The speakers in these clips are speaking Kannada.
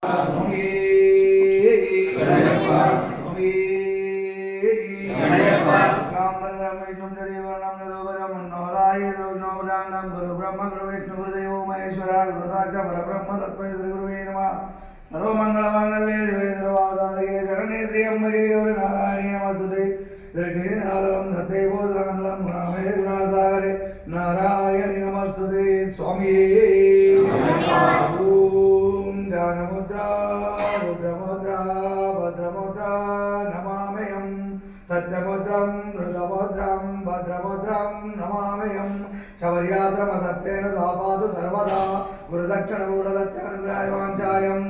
ಸ್ವಾಮಿ ಗುರು ಬ್ರಹ್ಮ ಗುರು ವಿಷ್ಣು ಗುರುದೇವೋ ಮಹೇಶ್ವರ ಗುರುದಾಕ್ಷ ಪರಬ್ರಹ್ಮ ತತ್ವೇ ಶ್ರೀ ಗುರುವೇ ನಮಃ ಸರ್ವಮಂಗಳ ಮಾಂಗಲ್ಯೇ ಶಿವೆ ಸರ್ವಾಸಾಧಿಕೆ ಶರಣ್ಯೇ ತ್ರ್ಯಂಬಕೆ ಗೌರಿ ನಾರಾಯಣಿ ನಮಸ್ತುತೆ ಧೃತಿನಾದಂ ದತ್ತೈವೋದ್ರಾನಲಂ ಗುಣಾಮೇ ಗುಣಾಸಾಗರೆ ನಾರಾಯಣಿ ನಮಸ್ತುತೆ ಸ್ವಾಮಿಯೇ ಓಂ ಜ್ಞಾನಮುದ್ರಾ ರುದ್ರಮುದ್ರಾ ಭದ್ರಮುದ್ರಾ ನಮಾಮ್ಯಹಂ ಸತ್ಯಮುದ್ರಂ ಮೃತಮುದ್ರಂ ಭದ್ರಮುದ್ರಂ ನಮಾಮ್ಯಹಂ ಶೌರ್ಯಾದ್ರಮಸತ್ಯೇನ ದಾಪಾದು ಸರ್ವದಾ ಗುರುದಕ್ಷಿಣಮೂಲದತ್ಯಾನುಗ್ರಹಾಯ ವಾಂಚಾಯಂ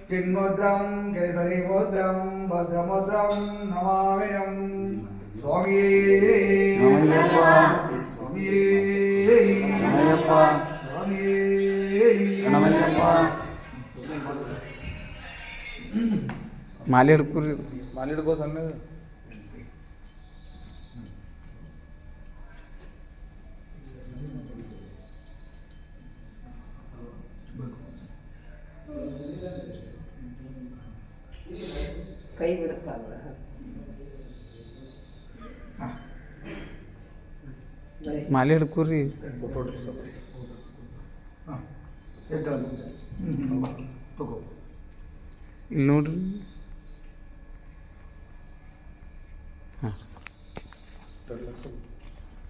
ಚಿನ್ಮುದ್ರಂ ಕೇಸರೀಮುದ್ರಂ ಭದ್ರಮುದ್ರಂ ನಮಾಮ್ಯಹಂ ಸ್ವಾಮಿಯೇ ಸ್ವಾಮಿಯೇ ಮಾಲೆ ಹಿಡ್ಕೊರಿ ಮಾಲೆ ಹಿಡ್ಕೋ ಸಣ್ಣ ಕೈ ಬಿಡಕ್ಕಾಗಲ್ಲ. ಮಾಲೆ ಹಿಡ್ಕೊರಿ ಇಲ್ಲಿ ನೋಡ್ರಿ. ತರ್ಲಕ್ಕ